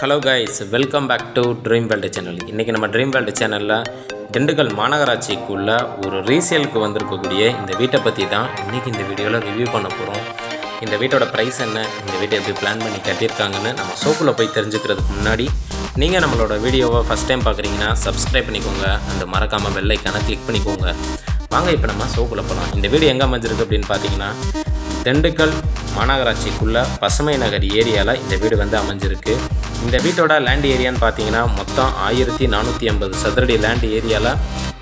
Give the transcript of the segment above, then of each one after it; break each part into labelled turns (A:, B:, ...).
A: Hello guys, welcome back to dream world channel. இன்றைக்கி நம்ம dream world சேனலில் திண்டுக்கல் மாநகராட்சிக்குள்ள ஒரு ரீசேலுக்கு வந்திருக்கக்கூடிய இந்த வீட்டை பற்றி தான் இன்றைக்கி இந்த வீடியோவில் ரிவ்யூ பண்ண போகிறோம். இந்த வீட்டோட ப்ரைஸ் என்ன, இந்த வீட்டை எப்படி பிளான் பண்ணி கட்டியிருக்காங்கன்னு நம்ம ஷோக்குள்ளே போய் தெரிஞ்சுக்கிறதுக்கு முன்னாடி நீங்கள் நம்மளோட வீடியோவை ஃபஸ்ட் டைம் பார்க்குறீங்கன்னா சப்ஸ்கிரைப் பண்ணிக்கோங்க, அந்த மறக்காமல் பெல் ஐக்கானை கிளிக் பண்ணிக்கோங்க. வாங்க இப்போ நம்ம ஷோக்குள்ளே போகலாம். இந்த வீடியோ எங்கே அமைஞ்சிருக்கு அப்படின்னு பார்த்தீங்கன்னா திண்டுக்கல் மாநகராட்சிக்குள்ளே பசுமை நகர் ஏரியாவில் இந்த வீடு வந்து அமைஞ்சிருக்கு. இந்த வீட்டோட லேண்ட் ஏரியான்னு பார்த்தீங்கன்னா மொத்தம் 1450 சதுரடி லேண்ட் ஏரியாவில்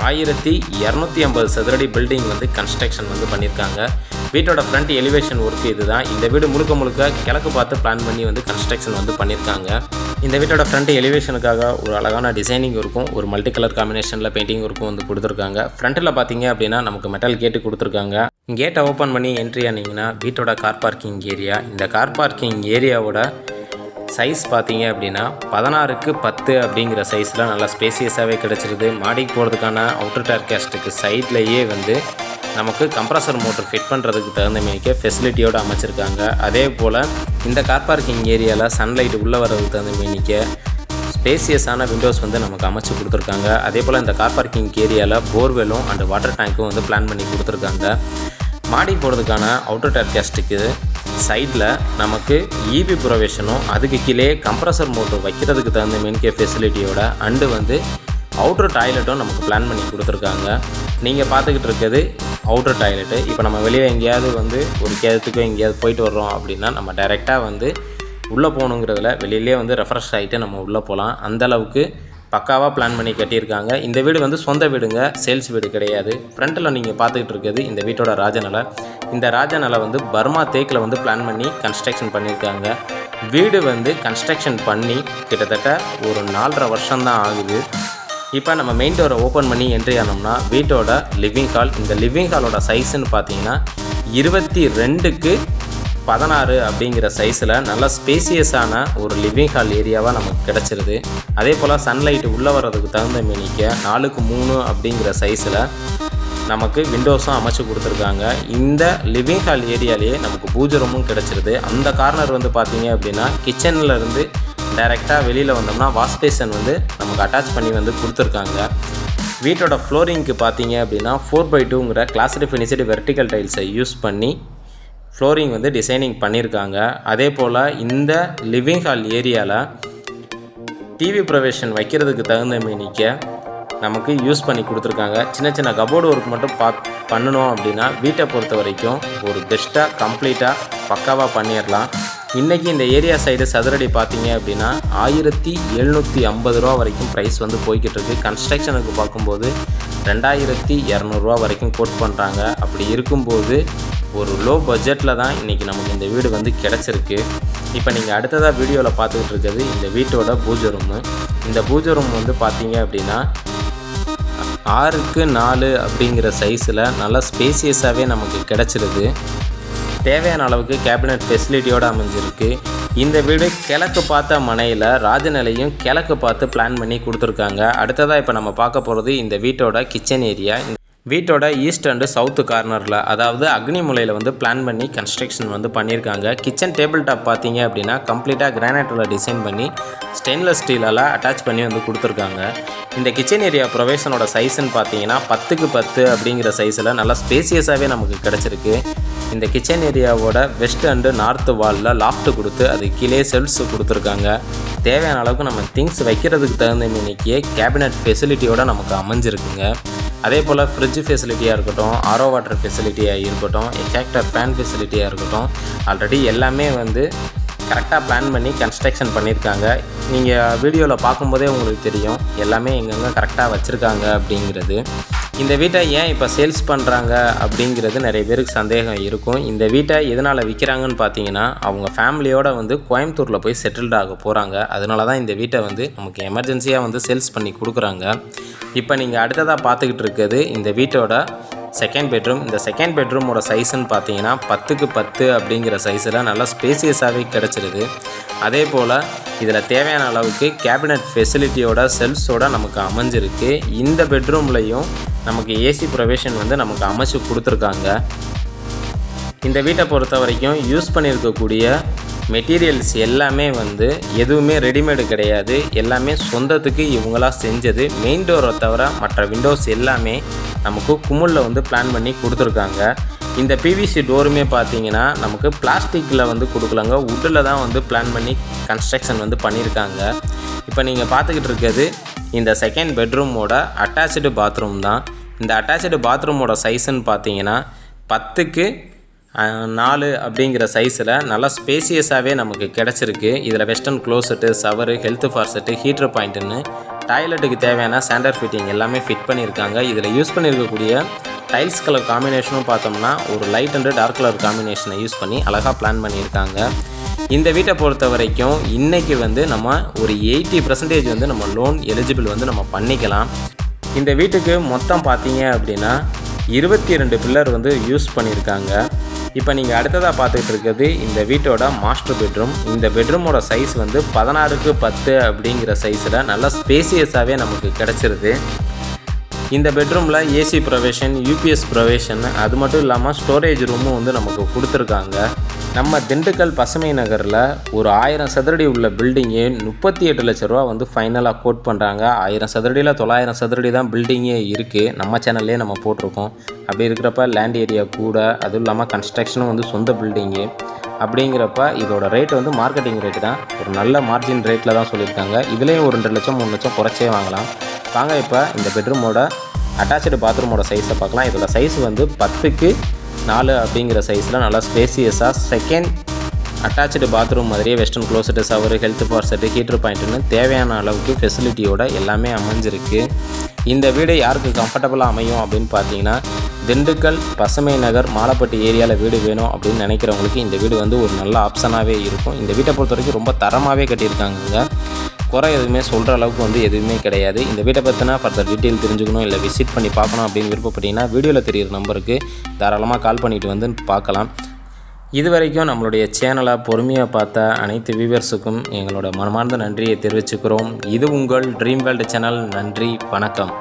A: 1250 சதுரடி பில்டிங் வந்து கன்ஸ்ட்ரக்ஷன் வந்து பண்ணியிருக்காங்க. வீட்டோட ஃப்ரண்ட் எலிவேஷன் ஒர்க்கு இது தான். இந்த வீடு முழுக்க கிழக்கு பார்த்து பிளான் பண்ணி வந்து கன்ஸ்ட்ரக்ஷன் வந்து பண்ணியிருக்காங்க. இந்த வீட்டோட ஃப்ரண்ட் எலிவேஷனுக்காக ஒரு அழகான டிசைனிங் இருக்கும், ஒரு மல்டி கலர் காம்பினேஷனில் பெயிண்டிங் ஒர்க்கும் வந்து கொடுத்துருக்காங்க. ஃப்ரண்ட்டில் பார்த்தீங்க அப்படின்னா நமக்கு மெட்டல் கேட்டு கொடுத்துருக்காங்க. கேட்டை ஓப்பன் பண்ணி என்ட்ரி ஆனீங்கன்னா வீட்டோட கார் பார்க்கிங் ஏரியா. இந்த கார் பார்க்கிங் ஏரியாவோட சைஸ் பார்த்தீங்க அப்படின்னா 16x10 அப்படிங்கிற சைஸில் நல்லா ஸ்பேசியஸாகவே கிடச்சிருது. மாடிக்கு போகிறதுக்கான அவுட்டர் டேர் கேஸ்ட்டுக்கு சைட்லேயே வந்து நமக்கு கம்ப்ரஸர் மோட்டர் ஃபிட் பண்ணுறதுக்கு தகுந்த மாரிக்கே ஃபெசிலிட்டியோடு அமைச்சிருக்காங்க. அதே போல் இந்த கார் பார்க்கிங் ஏரியாவில் சன்லைட் உள்ளே வர்றதுக்கு தகுந்த மாரிக்கே ஸ்பேசியஸான விண்டோஸ் வந்து நமக்கு அமைச்சு கொடுத்துருக்காங்க. அதே போல் இந்த கார் பார்க்கிங் ஏரியாவில் போர்வெல்லும் அண்ட் வாட்டர் டேங்க்கும் வந்து பிளான் பண்ணி கொடுத்துருக்காங்க. மாடி போகிறதுக்கான அவுட்டர் டேர் கேஸ்ட்டுக்கு சைடில் நமக்கு இபி ப்ரொவிஷனும் அதுக்கு கீழே கம்ப்ரஸர் மோட்டர் வைக்கிறதுக்கு தகுந்த மெயின்கே ஃபெசிலிட்டியோட அண்டு வந்து அவுட்டர் டாய்லெட்டும் நமக்கு பிளான் பண்ணி கொடுத்துருக்காங்க. நீங்கள் பார்த்துக்கிட்டு இருக்கிறது அவுட்டர் டாய்லெட்டு. இப்போ நம்ம வெளியே எங்கேயாவது வந்து ஒரு கேதத்துக்கோ எங்கேயாவது போயிட்டு வர்றோம் அப்படின்னா நம்ம டைரெக்டாக வந்து உள்ளே போகணுங்கிறதுல வெளியிலே வந்து ரெஃப்ரெஷ் ஆகிட்டு நம்ம உள்ளே போகலாம். அந்தளவுக்கு பக்காவாக பிளான் பண்ணி கட்டியிருக்காங்க. இந்த வீடு வந்து சொந்த வீடுங்க, சேல்ஸ் வீடு கிடையாது. ஃப்ரண்ட்டில் நீங்கள் பார்த்துக்கிட்டு இருக்கிறது இந்த வீட்டோட ராஜநிலை. இந்த ராஜநிலை வந்து பர்மா தேக்கில் வந்து பிளான் பண்ணி கன்ஸ்ட்ரக்ஷன் பண்ணியிருக்காங்க. வீடு வந்து கன்ஸ்ட்ரக்ஷன் பண்ணி கிட்டத்தட்ட ஒரு 4.5 வருஷம்தான் ஆகுது. இப்போ நம்ம மெயின் டோரை ஓப்பன் பண்ணி என்ட்ரி ஆனோம்னா வீட்டோட லிவிங் ஹால். இந்த லிவிங் ஹாலோட சைஸுன்னு பார்த்தீங்கன்னா 22x16 அப்படிங்கிற சைஸில் நல்லா ஸ்பேசியஸான ஒரு லிவிங் ஹால் ஏரியாவாக நமக்கு கிடச்சிருது. அதே போல் சன்லைட் உள்ளே வர்றதுக்கு தகுந்த மேனிக்க 4x3 அப்படிங்கிற சைஸில் நமக்கு விண்டோஸும் அமைச்சு கொடுத்துருக்காங்க. இந்த லிவிங் ஹால் ஏரியாலேயே நமக்கு பூஜை ரூமும் கிடச்சிருது. அந்த கார்னர் வந்து பார்த்தீங்க அப்படின்னா கிச்சனில் இருந்து டைரெக்டாக வெளியில் வந்தோம்னா வாஷ் பேஷன் வந்து நமக்கு அட்டாச் பண்ணி வந்து கொடுத்துருக்காங்க. வீட்டோட ஃப்ளோரிங்க்கு பார்த்தீங்க அப்படின்னா 4x2ங்கிற கிளாஸ்டு ஃபினிஷ்டு வெர்டிக்கல் டைல்ஸை யூஸ் பண்ணி ஃப்ளோரிங் வந்து டிசைனிங் பண்ணியிருக்காங்க. அதே போல் இந்த லிவிங் ஹால் ஏரியாவில் டிவி ப்ரொவிஷன் வைக்கிறதுக்கு தகுந்த மேனிக்க நமக்கு யூஸ் பண்ணி கொடுத்துருக்காங்க. சின்ன கபோர்டு ஒர்க் மட்டும் பண்ணணும் அப்படின்னா வீட்டை பொறுத்த வரைக்கும் ஒரு பெஸ்ட்டாக கம்ப்ளீட்டாக பக்காவாக பண்ணிடலாம். இன்றைக்கி இந்த ஏரியா சைடு சதுரடி பார்த்தீங்க அப்படின்னா 1750 ரூபா வரைக்கும் ப்ரைஸ் வந்து போய்கிட்டு இருக்குது. கன்ஸ்ட்ரக்ஷனுக்கு பார்க்கும்போது 2200 ரூபா வரைக்கும் கோட் பண்ணுறாங்க. அப்படி இருக்கும்போது ஒரு லோ பட்ஜெட்டில் தான் இன்றைக்கி நமக்கு இந்த வீடு வந்து கிடச்சிருக்கு. இப்போ நீங்கள் அடுத்ததாக வீடியோவில் பார்த்துக்கிட்டு இருக்கிறது இந்த வீட்டோட பூஜை ரூமு. இந்த பூஜை ரூம் வந்து பார்த்தீங்க அப்படின்னா 6x4 அப்படிங்கிற சைஸில் நல்லா ஸ்பேசியஸாகவே நமக்கு கிடச்சிருது. தேவையான அளவுக்கு கேபினட் ஃபெசிலிட்டியோடு அமைஞ்சிருக்கு. இந்த வீடு கிழக்கு பார்த்த மனையில் ராஜநிலையும் கிழக்கு பார்த்து பிளான் பண்ணி கொடுத்துருக்காங்க. அடுத்ததாக இப்போ நம்ம பார்க்க போகிறது இந்த வீட்டோட கிச்சன் ஏரியா. வீட்டோட ஈஸ்ட் அண்டு சவுத்து கார்னரில் அதாவது அக்னி மூலையில் வந்து பிளான் பண்ணி கன்ஸ்ட்ரக்ஷன் வந்து பண்ணியிருக்காங்க. கிச்சன் டேபிள் டாப் பார்த்தீங்க அப்படின்னா கம்ப்ளீட்டாக கிரானைட்டில் டிசைன் பண்ணி ஸ்டெயின்லெஸ் ஸ்டீலால் அட்டாச் பண்ணி வந்து கொடுத்துருக்காங்க. இந்த கிச்சன் ஏரியா ப்ரொவிஷனோட சைஸுன்னு பார்த்தீங்கன்னா 10x10 அப்படிங்கிற சைஸில் நல்லா ஸ்பேசியஸாகவே நமக்கு கிடச்சிருக்கு. இந்த கிச்சன் ஏரியாவோட வெஸ்ட் அண்டு நார்த்து வாலில் லாஃப்ட்டு கொடுத்து அது கீழே செல்ஃப்ஸ் கொடுத்துருக்காங்க. தேவையான அளவுக்கு நம்ம திங்ஸ் வைக்கிறதுக்கு தகுந்த மேனிக்கே கேபினட் ஃபெசிலிட்டியோடு நமக்கு அமைஞ்சிருக்குங்க. அதே போல் ஃப்ரிட்ஜ் ஃபெசிலிட்டியாக இருக்கட்டும், ஆரோ வாட்டர் ஃபெசிலிட்டியாக இருக்கட்டும், எக்ஸாக்டர் ஃபேன் ஃபெசிலிட்டியாக இருக்கட்டும், ஆல்ரெடி எல்லாமே வந்து கரெக்டாக பிளான் பண்ணி கன்ஸ்ட்ரக்ஷன் பண்ணியிருக்காங்க. நீங்கள் வீடியோவில் பார்க்கும்போதே உங்களுக்கு தெரியும் எல்லாமே எங்கெங்கே கரெக்டாக வச்சுருக்காங்க அப்படிங்கிறது. இந்த வீட்டை ஏன் இப்போ சேல்ஸ் பண்ணுறாங்க அப்படிங்கிறது நிறைய பேருக்கு சந்தேகம் இருக்கும். இந்த வீட்டை எதனால் விற்கிறாங்கன்னு பார்த்தீங்கன்னா அவங்க ஃபேமிலியோடு வந்து கோயம்புத்தூரில் போய் செட்டில்ட் ஆக போகிறாங்க. அதனால தான் இந்த வீட்டை வந்து நமக்கு எமர்ஜென்சியாக வந்து சேல்ஸ் பண்ணி கொடுக்குறாங்க. இப்போ நீங்கள் அடுத்ததாக பார்த்துக்கிட்டு இருக்கிறது இந்த வீட்டோட செகண்ட் பெட்ரூம். இந்த செகண்ட் பெட்ரூமோட சைஸுன்னு பார்த்தீங்கன்னா 10x10 அப்படிங்கிற சைஸில் நல்லா ஸ்பேசியஸாகவே கிடச்சிருது. அதே போல் இதில் தேவையான அளவுக்கு கேபினட் ஃபெசிலிட்டியோட செல்ஃப்ஸோடு நமக்கு அமைஞ்சிருக்கு. இந்த பெட்ரூம்லையும் நமக்கு ஏசி ப்ரொவிஷன் வந்து நமக்கு அமைச்சு கொடுத்துருக்காங்க. இந்த வீட்டை பொறுத்த வரைக்கும் யூஸ் பண்ணியிருக்கக்கூடிய மெட்டீரியல்ஸ் எல்லாமே வந்து எதுவுமே ரெடிமேடு கிடையாது. எல்லாமே சொந்தத்துக்கு இவங்களா செஞ்சது. மெயின் டோரை தவிர மற்ற விண்டோஸ் எல்லாமே நமக்கு குமுளில் வந்து பிளான் பண்ணி கொடுத்துருக்காங்க. இந்த பிவிசி டோருமே பார்த்தீங்கன்னா நமக்கு பிளாஸ்டிக்கில் வந்து கொடுக்கலாங்க, வுட்டில் தான் வந்து பிளான் பண்ணி கன்ஸ்ட்ரக்ஷன் வந்து பண்ணியிருக்காங்க. இப்போ நீங்கள் பார்த்துக்கிட்டு இருக்கிறது இந்த செகண்ட் பெட்ரூமோட அட்டாச்சு பாத்ரூம் தான். இந்த அட்டாச்சு பாத்ரூமோட சைஸுன்னு பார்த்தீங்கன்னா 10க்கு 4 அப்படிங்கிற சைஸில் நல்லா ஸ்பேசியஸாகவே நமக்கு கிடச்சிருக்கு. இதில் western closet, shower, health faucet, heater பாயிண்ட்டுன்னு டாய்லெட்டுக்கு தேவையான ஸ்டாண்டர்ட் ஃபிட்டிங் எல்லாமே ஃபிட் பண்ணியிருக்காங்க. இதில் யூஸ் பண்ணியிருக்கக்கூடிய டைல்ஸ் கலர் காம்பினேஷனும் பார்த்தோம்னா ஒரு லைட் அண்டு டார்க் கலர் காம்பினேஷனை யூஸ் பண்ணி அழகாக பிளான் பண்ணியிருக்காங்க. இந்த வீட்டை பொறுத்த வரைக்கும் இன்றைக்கி வந்து நம்ம ஒரு 80% வந்து நம்ம லோன் எலிஜிபிள் வந்து நம்ம பண்ணிக்கலாம். இந்த வீட்டுக்கு மொத்தம் பார்த்தீங்க அப்படின்னா 22 பில்லர் வந்து யூஸ் பண்ணியிருக்காங்க. இப்போ நீங்கள் அடுத்ததாக பார்த்துக்கிட்டு இருக்கிறது இந்த வீட்டோட மாஸ்டர் பெட்ரூம். இந்த பெட்ரூமோட சைஸ் வந்து 16க்கு 10 அப்படிங்கிற சைஸில் நல்லா ஸ்பேசியஸாகவே நமக்கு கிடச்சிருது. இந்த பெட்ரூமில் ஏசி ப்ரொவிஷன், யூபிஎஸ் ப்ரொவிஷன், அது மட்டும் இல்லாமல் ஸ்டோரேஜ் ரூமும் வந்து நமக்கு கொடுத்துருக்காங்க. நம்ம திண்டுக்கல் பசுமை நகரில் ஒரு 1000 சதுரடி உள்ள பில்டிங்கே 38 லட்ச ரூபா வந்து ஃபைனலாக கோட் பண்ணுறாங்க. 1000 சதுரடியில் 900 சதுரடி தான் பில்டிங்கே இருக்குது. நம்ம சேனல்லே நம்ம போட்டிருக்கோம். அப்படி இருக்கிறப்ப லேண்ட் ஏரியா கூட, அதுவும் இல்லாமல் கன்ஸ்ட்ரக்ஷனும் வந்து சொந்த பில்டிங்கு அப்படிங்கிறப்ப இதோட ரேட் வந்து மார்க்கெட்டிங் ரேட்டு தான். ஒரு நல்ல மார்ஜின் ரேட்டில் தான் சொல்லியிருக்காங்க. இதுலேயும் ஒரு 2 லட்சம் 3 லட்சம் குறைச்சே வாங்கலாம். வாங்க இப்போ இந்த பெட்ரூமோட அட்டாச்சு பாத்ரூமோட சைஸை பார்க்கலாம். இதோட சைஸ் வந்து 10க்கு 4 அப்படிங்கிற சைஸில் நல்லா ஸ்பேசியஸாக செகண்ட் அட்டாச்சு பாத்ரூம் மாதிரியே western closet, shower, health faucet, heater பாயிண்ட்டுன்னு தேவையான அளவுக்கு ஃபெசிலிட்டியோட எல்லாமே அமைஞ்சிருக்கு. இந்த வீடு யாருக்கு கம்ஃபர்டபுளாக அமையும் அப்படின்னு பார்த்தீங்கன்னா, திண்டுக்கல் பசுமை நகர் மாலப்பட்டி ஏரியாவில் வீடு வேணும் அப்படின்னு நினைக்கிறவங்களுக்கு இந்த வீடு வந்து ஒரு நல்ல ஆப்ஷனாகவே இருக்கும். இந்த வீட்டை பொறுத்த வரைக்கும் ரொம்ப தரமாகவே கட்டியிருக்காங்க. குறை எதுவுமே சொல்கிற அளவுக்கு வந்து எதுவுமே கிடையாது. இந்த வீட்டை பற்றினா ஃபர்தர் டீட்டெயில் தெரிஞ்சுக்கணும், இல்லை விசிட் பண்ணி பார்க்கணும் அப்படின்னு விருப்பப்பட்டீங்கன்னா வீடியோவில் தெரிகிற நம்பருக்கு தாராளமாக கால் பண்ணிவிட்டு வந்து பார்க்கலாம். இது வரைக்கும் நம்மளுடைய சேனலை பொறுமையாக பார்த்த அனைத்து வியூவர்ஸுக்கும் எங்களோட மனமார்ந்த நன்றியை தெரிவிச்சுக்கிறோம். இது உங்கள் ட்ரீம் வேர்ல்டு சேனல். நன்றி, வணக்கம்.